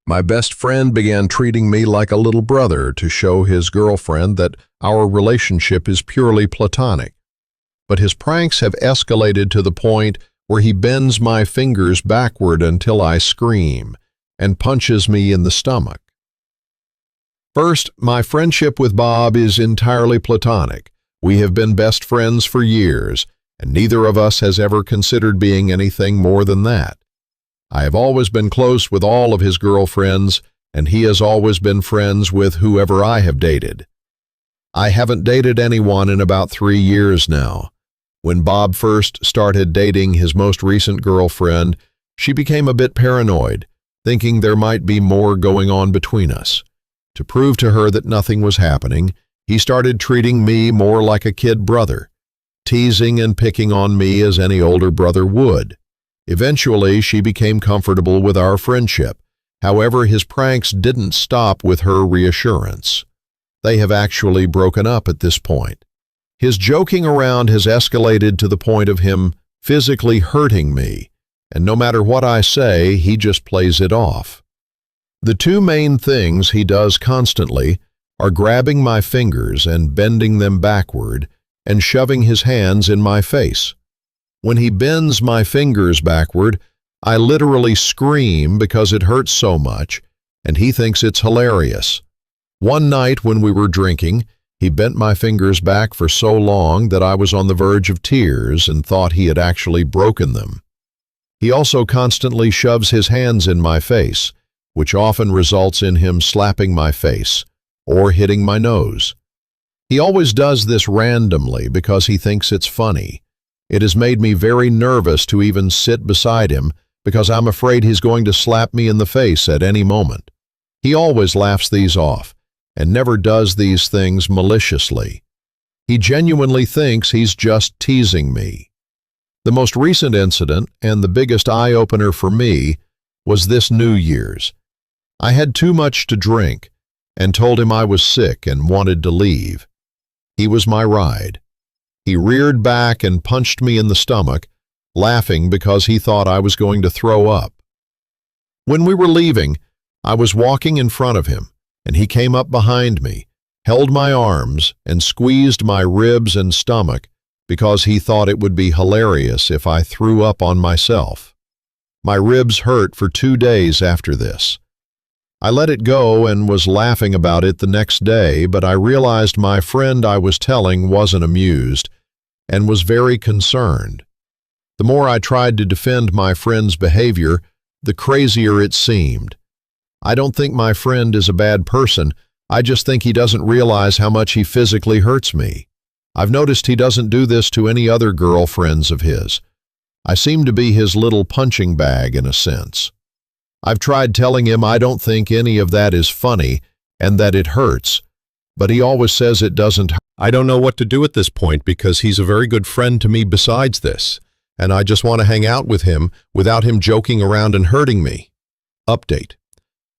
My best friend began treating me like a little brother to show his girlfriend that our relationship is purely platonic. But his pranks have escalated to the point where he bends my fingers backward until I scream and punches me in the stomach. First, my friendship with Bob is entirely platonic. We have been best friends for years, and neither of us has ever considered being anything more than that. I have always been close with all of his girlfriends, and he has always been friends with whoever I have dated. I haven't dated anyone in about 3 years now. When Bob first started dating his most recent girlfriend, she became a bit paranoid, thinking there might be more going on between us. To prove to her that nothing was happening, he started treating me more like a kid brother, teasing and picking on me as any older brother would. Eventually, she became comfortable with our friendship. However, his pranks didn't stop with her reassurance. They have actually broken up at this point. His joking around has escalated to the point of him physically hurting me, and no matter what I say, he just plays it off. The two main things he does constantly are grabbing my fingers and bending them backward and shoving his hands in my face. When he bends my fingers backward, I literally scream because it hurts so much, and he thinks it's hilarious. One night when we were drinking, he bent my fingers back for so long that I was on the verge of tears and thought he had actually broken them. He also constantly shoves his hands in my face, which often results in him slapping my face or hitting my nose. He always does this randomly because he thinks it's funny. It has made me very nervous to even sit beside him because I'm afraid he's going to slap me in the face at any moment. He always laughs these off and never does these things maliciously. He genuinely thinks he's just teasing me. The most recent incident, and the biggest eye-opener for me, was this New Year's. I had too much to drink and told him I was sick and wanted to leave. He was my ride. He reared back and punched me in the stomach, laughing because he thought I was going to throw up. When we were leaving, I was walking in front of him, and he came up behind me, held my arms, and squeezed my ribs and stomach because he thought it would be hilarious if I threw up on myself. My ribs hurt for 2 days after this. I let it go and was laughing about it the next day, but I realized my friend I was telling wasn't amused and was very concerned. The more I tried to defend my friend's behavior, the crazier it seemed. I don't think my friend is a bad person. I just think he doesn't realize how much he physically hurts me. I've noticed he doesn't do this to any other girlfriends of his. I seem to be his little punching bag in a sense. I've tried telling him I don't think any of that is funny and that it hurts, but he always says it doesn't hurt. I don't know what to do at this point because he's a very good friend to me besides this, and I just want to hang out with him without him joking around and hurting me. Update.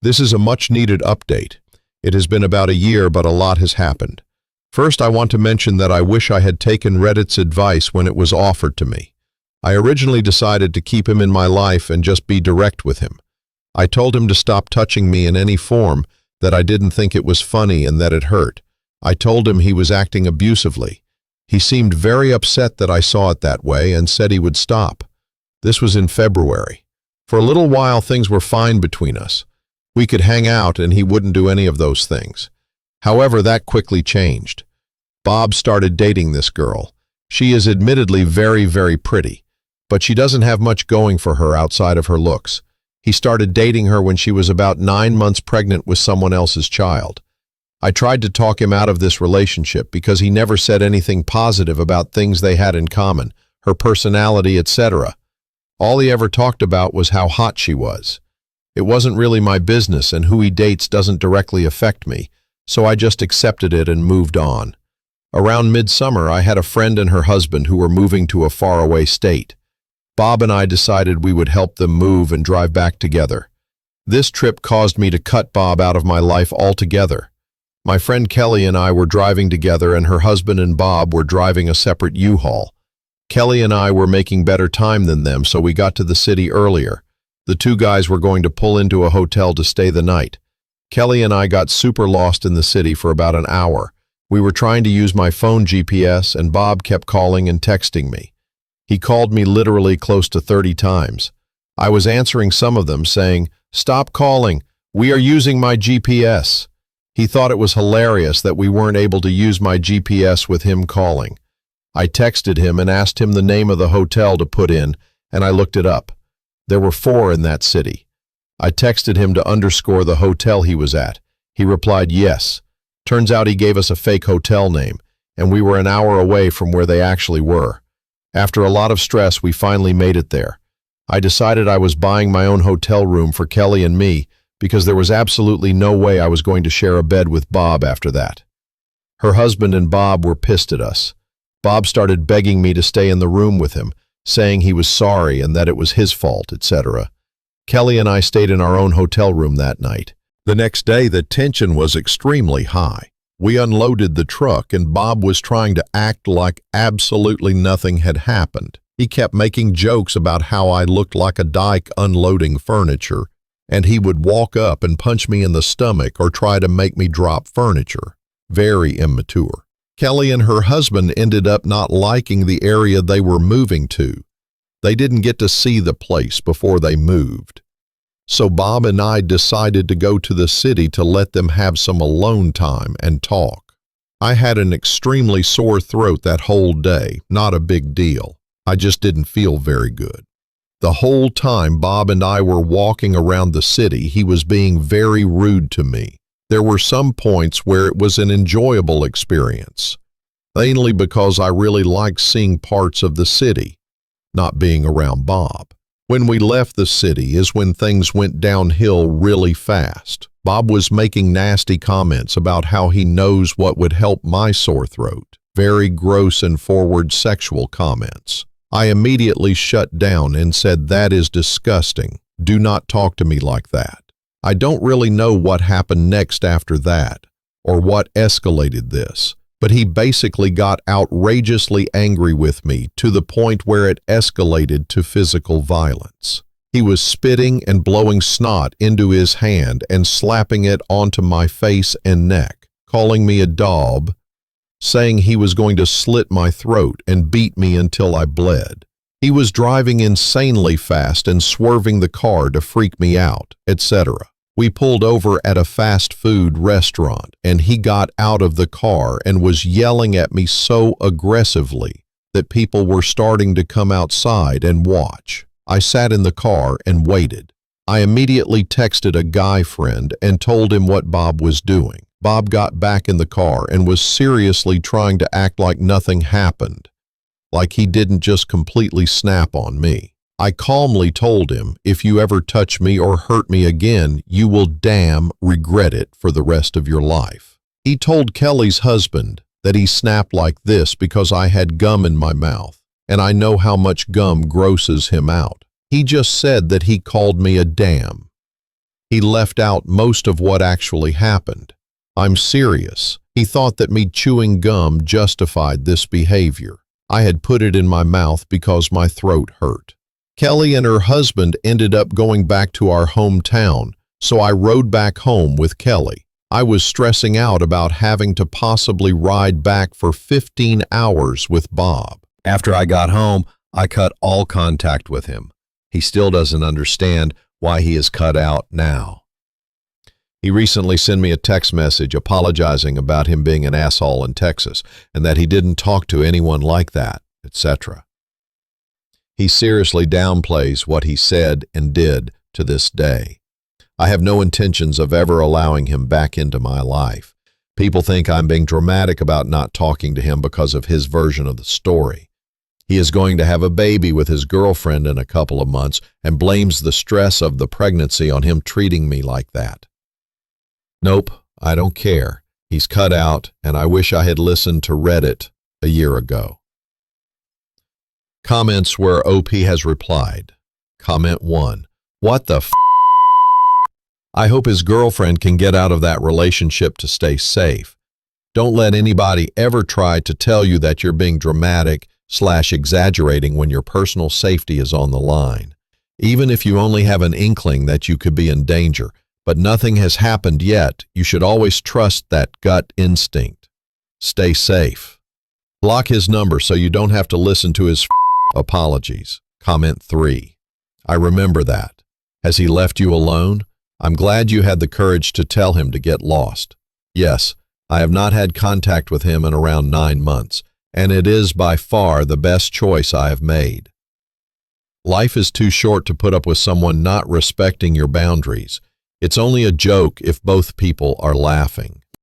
This is a much-needed update. It has been about a year, but a lot has happened. First, I want to mention that I wish I had taken Reddit's advice when it was offered to me. I originally decided to keep him in my life and just be direct with him. I told him to stop touching me in any form, that I didn't think it was funny and that it hurt. I told him he was acting abusively. He seemed very upset that I saw it that way and said he would stop. This was in February. For a little while things were fine between us. We could hang out and he wouldn't do any of those things. However, that quickly changed. Bob started dating this girl. She is admittedly very, very pretty, but she doesn't have much going for her outside of her looks. He started dating her when she was about 9 months pregnant with someone else's child. I tried to talk him out of this relationship because he never said anything positive about things they had in common, her personality, etc. All he ever talked about was how hot she was. It wasn't really my business, and who he dates doesn't directly affect me, so I just accepted it and moved on. Around midsummer, I had a friend and her husband who were moving to a faraway state. Bob and I decided we would help them move and drive back together. This trip caused me to cut Bob out of my life altogether. My friend Kelly and I were driving together, and her husband and Bob were driving a separate U-Haul. Kelly and I were making better time than them, so we got to the city earlier. The two guys were going to pull into a hotel to stay the night. Kelly and I got super lost in the city for about an hour. We were trying to use my phone GPS, and Bob kept calling and texting me. He called me literally close to 30 times. I was answering some of them, saying, "Stop calling. We are using my GPS." He thought it was hilarious that we weren't able to use my GPS with him calling. I texted him and asked him the name of the hotel to put in, and I looked it up. There were 4 in that city. I texted him to underscore the hotel he was at. He replied yes. Turns out he gave us a fake hotel name, and we were an hour away from where they actually were. After a lot of stress, we finally made it there. I decided I was buying my own hotel room for Kelly and me because there was absolutely no way I was going to share a bed with Bob after that. Her husband and Bob were pissed at us. Bob started begging me to stay in the room with him, saying he was sorry and that it was his fault, etc. Kelly and I stayed in our own hotel room that night. The next day, the tension was extremely high. We unloaded the truck and Bob was trying to act like absolutely nothing had happened. He kept making jokes about how I looked like a dyke unloading furniture, and he would walk up and punch me in the stomach or try to make me drop furniture. Very immature. Kelly and her husband ended up not liking the area they were moving to. They didn't get to see the place before they moved. So Bob and I decided to go to the city to let them have some alone time and talk. I had an extremely sore throat that whole day, not a big deal. I just didn't feel very good. The whole time Bob and I were walking around the city, he was being very rude to me. There were some points where it was an enjoyable experience, mainly because I really liked seeing parts of the city, not being around Bob. When we left the city is when things went downhill really fast. Bob was making nasty comments about how he knows what would help my sore throat. Very gross and forward sexual comments. I immediately shut down and said, "That is disgusting. Do not talk to me like that." I don't really know what happened next after that, or what escalated this, but he basically got outrageously angry with me to the point where it escalated to physical violence. He was spitting and blowing snot into his hand and slapping it onto my face and neck, calling me a daub, saying he was going to slit my throat and beat me until I bled. He was driving insanely fast and swerving the car to freak me out, etc. We pulled over at a fast food restaurant, and he got out of the car and was yelling at me so aggressively that people were starting to come outside and watch. I sat in the car and waited. I immediately texted a guy friend and told him what Bob was doing. Bob got back in the car and was seriously trying to act like nothing happened, like he didn't just completely snap on me. I calmly told him, "If you ever touch me or hurt me again, you will damn regret it for the rest of your life." He told Kelly's husband that he snapped like this because I had gum in my mouth, and I know how much gum grosses him out. He just said that he called me a damn. He left out most of what actually happened. I'm serious. He thought that me chewing gum justified this behavior. I had put it in my mouth because my throat hurt. Kelly and her husband ended up going back to our hometown, so I rode back home with Kelly. I was stressing out about having to possibly ride back for 15 hours with Bob. After I got home, I cut all contact with him. He still doesn't understand why he is cut out now. He recently sent me a text message apologizing about him being an asshole in Texas and that he didn't talk to anyone like that, etc. He seriously downplays what he said and did to this day. I have no intentions of ever allowing him back into my life. People think I'm being dramatic about not talking to him because of his version of the story. He is going to have a baby with his girlfriend in a couple of months and blames the stress of the pregnancy on him treating me like that. Nope, I don't care. He's cut out, and I wish I had listened to Reddit a year ago. Comments where OP has replied. Comment 1. What the f***? I hope his girlfriend can get out of that relationship to stay safe. Don't let anybody ever try to tell you that you're being dramatic/exaggerating when your personal safety is on the line. Even if you only have an inkling that you could be in danger, but nothing has happened yet, you should always trust that gut instinct. Stay safe. Block his number so you don't have to listen to his apologies. Comment 3. I remember that. Has he left you alone? I'm glad you had the courage to tell him to get lost. Yes, I have not had contact with him in around 9 months, and it is by far the best choice I have made. Life is too short to put up with someone not respecting your boundaries. It's only a joke if both people are laughing.